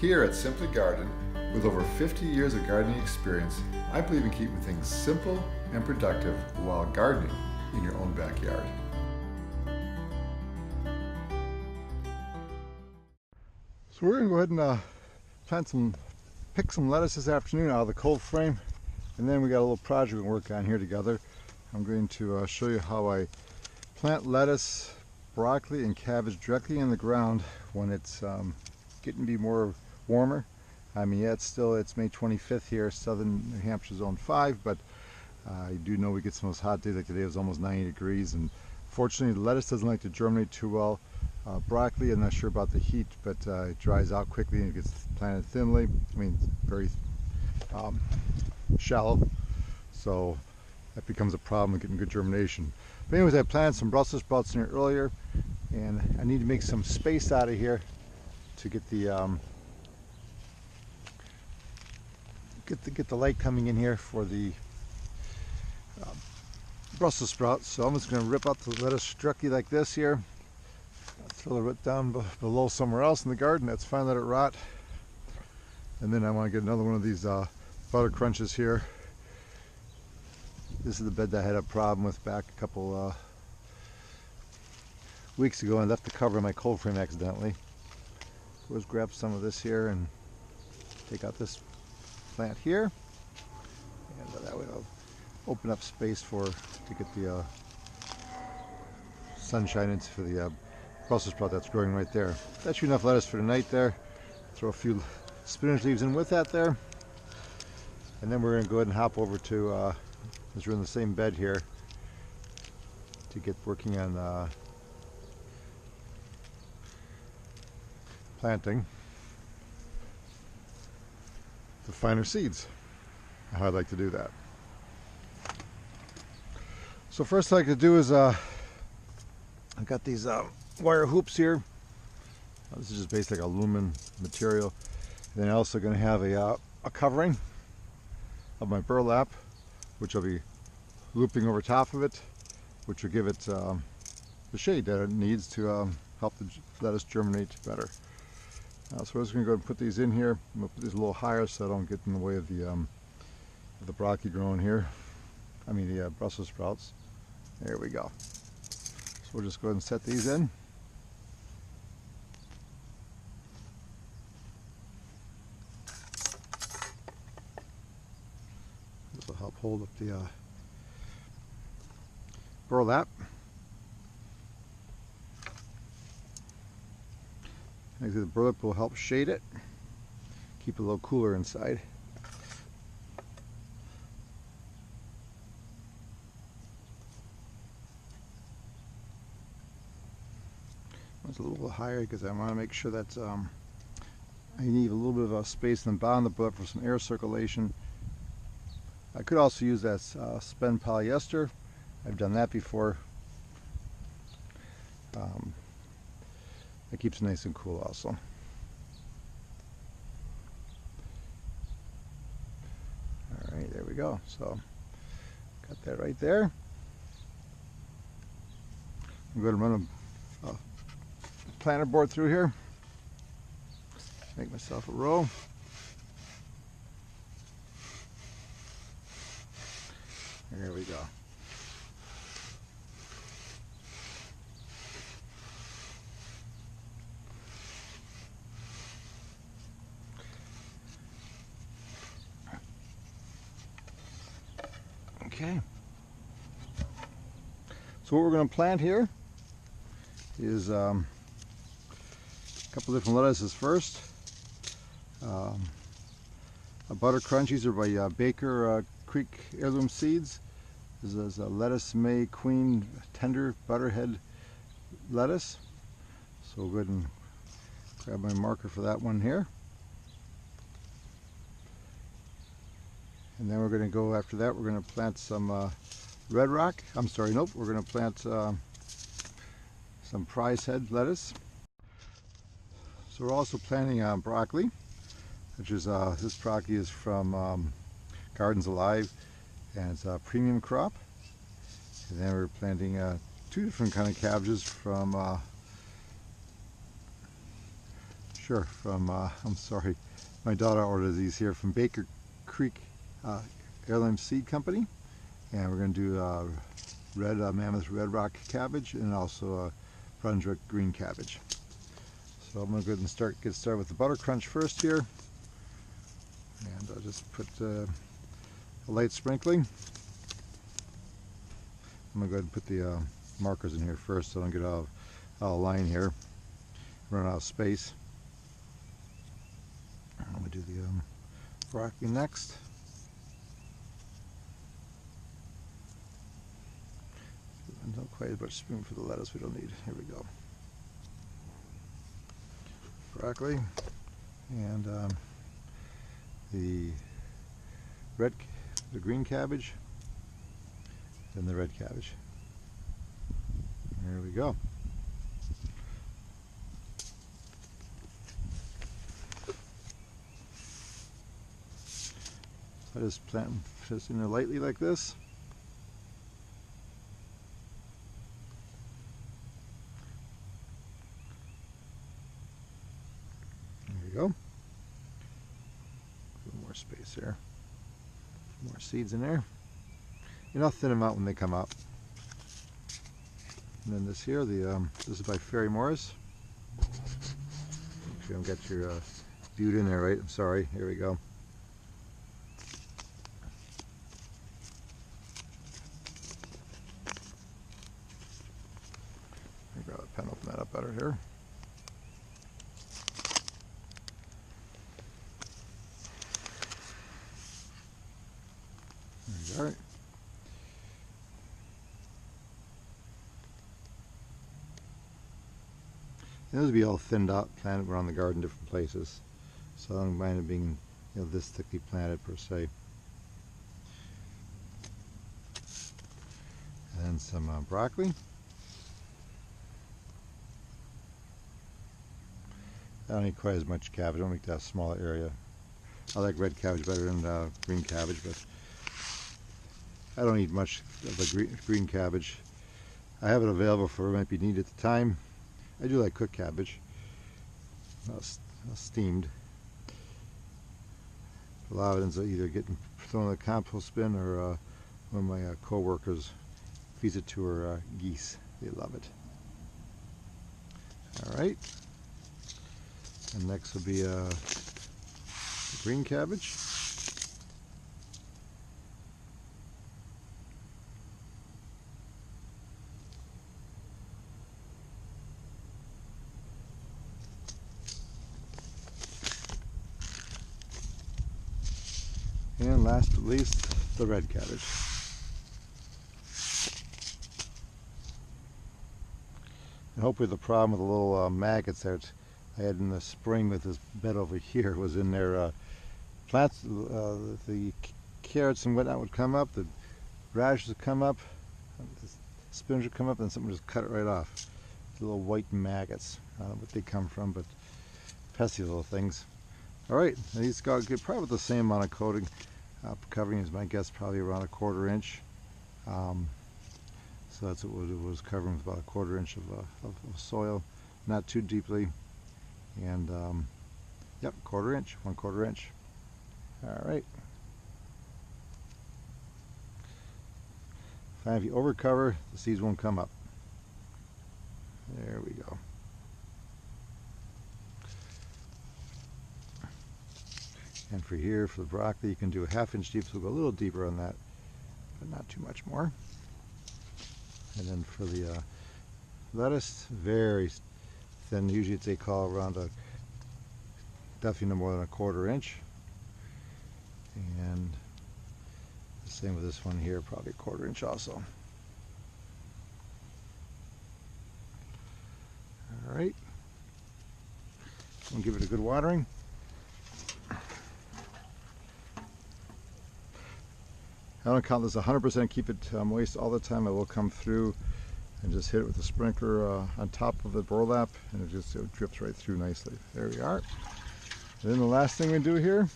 Here at Simply Garden, with over 50 years of gardening experience, I believe in keeping things simple and productive while gardening in your own backyard. So we're going to go ahead and pick some lettuce this afternoon out of the cold frame, and then we got a little project we can work on here together. I'm going to show you how I plant lettuce, broccoli, and cabbage directly in the ground when it's getting to be more warmer. I mean, yeah, it's May 25th here, southern New Hampshire zone 5, but I do know we get some of those hot days. Like today it was almost 90 degrees, and fortunately the lettuce doesn't like to germinate too well. Broccoli, I'm not sure about the heat, but it dries out quickly and it gets planted thinly. I mean, very shallow, so that becomes a problem with getting good germination. But anyways, I planted some Brussels sprouts in here earlier, and I need to make some space out of here to get the get the light coming in here for the Brussels sprouts. So I'm just going to rip out the lettuce directly like this here. Throw the root down below somewhere else in the garden. That's fine, let it rot. And then I want to get another one of these butter crunches here. This is the bed that I had a problem with back a couple weeks ago. I left the cover in my cold frame accidentally. So let's grab some of this here and take out this plant here, and that way I'll open up space to get the sunshine into for the Brussels sprout that's growing right there. That's enough lettuce for tonight there. Throw a few spinach leaves in with that there, and then we're going to go ahead and hop over to, as we're in the same bed here, to get working on planting the finer seeds, how I'd like to do that. So first thing I like to do is I've got these wire hoops here. This is just basically like aluminum material. And then I'm also going to have a covering of my burlap, which I'll be looping over top of it, which will give it the shade that it needs to help the lettuce germinate better. So we're just going to go and put these in here. I'm going to put these a little higher so I don't get in the way of the broccoli growing here. I mean the Brussels sprouts. There we go. So we'll just go ahead and set these in. This will help hold up the burlap. The burlap will help shade it, keep it a little cooler inside. It's a little higher because I want to make sure that I need a little bit of a space in the bottom of the burlap for some air circulation. I could also use that spun polyester. I've done that before. It keeps it nice and cool also. Alright, there we go. So, got that right there. I'm going to run a planter board through here. Make myself a row. There we go. Okay, so what we're going to plant here is a couple different lettuces first. A butter crunch, these are by Baker Creek Heirloom Seeds. This is a lettuce May Queen Tender Butterhead lettuce. So we'll go ahead and grab my marker for that one here. And then we're going to go after that, we're going to plant some red rock. I'm sorry, nope, we're going to plant some prize head lettuce. So we're also planting broccoli, which is, this broccoli is from Gardens Alive, and it's a premium crop. And then we're planting two different kind of cabbages from Sure, from, I'm sorry, my daughter ordered these here from Baker Creek Heirloom Seed Company. And we're going to do red Mammoth Red Rock cabbage and also Brunswick green cabbage. So I'm going to go ahead and get started with the butter crunch first here. And I'll just put a light sprinkling. I'm going to go ahead and put the markers in here first so I don't get out of line here. Run out of space. I'm going to do the broccoli next. Not quite as much spoon for the lettuce we don't need. Here we go. Broccoli and the green cabbage and the red cabbage. There we go. So I just plant them just in there lightly like this. Go. A little more space there. More seeds in there. And I'll thin them out when they come up. And then this here, this is by Fairy Morris. Make sure you don't get your dude in there, right? I'm sorry. Here we go. Let me grab a pen, open that up better here. All right. And those will be all thinned out, planted around the garden, different places. So I don't mind it being, this thickly planted per se. And then some broccoli. I don't need quite as much cabbage. I don't make that smaller area. I like red cabbage better than green cabbage, but I don't eat much of the green cabbage. I have it available for it might be needed at the time. I do like cooked cabbage, steamed. A lot of it ends up either getting thrown in the compost bin or one of my co-workers feeds it to her geese. They love it. All right. And next will be green cabbage. And last but least, the red cabbage. And hopefully the problem with the little maggots that I had in the spring with this bed over here was in there. Plants, the carrots and whatnot would come up, the radishes would come up, the spinach would come up, and something would just cut it right off. The little white maggots. I don't know what they come from, but pesky little things. All right, these got good, probably with the same amount of coating. Covering is my guess, probably around 1/4 inch. So that's what it was covering, with about 1/4 inch of soil, not too deeply, and yep, 1/4 inch, 1/4 inch. All right. Fine, if you overcover, the seeds won't come up. There we go. And for here, for the broccoli, you can do a 1/2 inch deep, so we'll go a little deeper on that, but not too much more. And then for the lettuce, very thin. Usually they call around definitely no more than 1/4 inch. And the same with this one here, probably 1/4 inch also. All right. We'll give it a good watering. I don't count this 100%, keep it moist all the time. I will come through and just hit it with a sprinkler on top of the burlap, and it just drips right through nicely. There we are. And then the last thing we do here,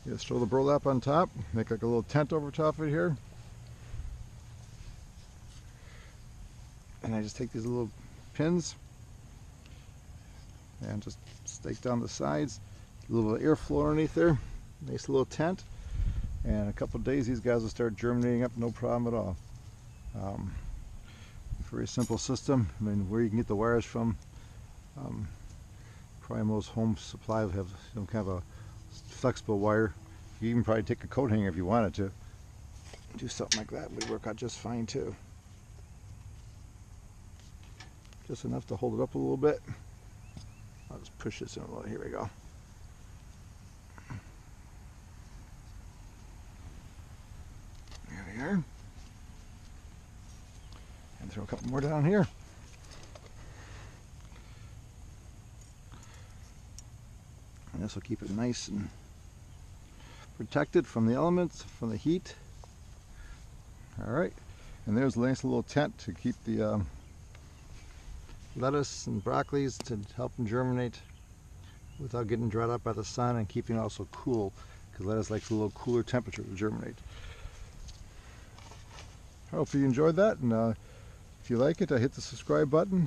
you just throw the burlap on top, make like a little tent over top of it here. And I just take these little pins and just stake down the sides, a little bit of airflow underneath there, nice little tent, and in a couple of days these guys will start germinating up, no problem at all. Very simple system. I mean, where you can get the wires from, probably most home supply will have some kind of a flexible wire. You even probably take a coat hanger if you wanted to. Do something like that would work out just fine too. Just enough to hold it up a little bit. I'll just push this in a little. Here we go. There we are. And throw a couple more down here. And this will keep it nice and protected from the elements, from the heat. Alright, and there's a nice little tent to keep the lettuce and broccolis to help them germinate without getting dried out by the sun, and keeping it also cool, because lettuce likes a little cooler temperature to germinate. I hope you enjoyed that, and if you like it, hit the subscribe button.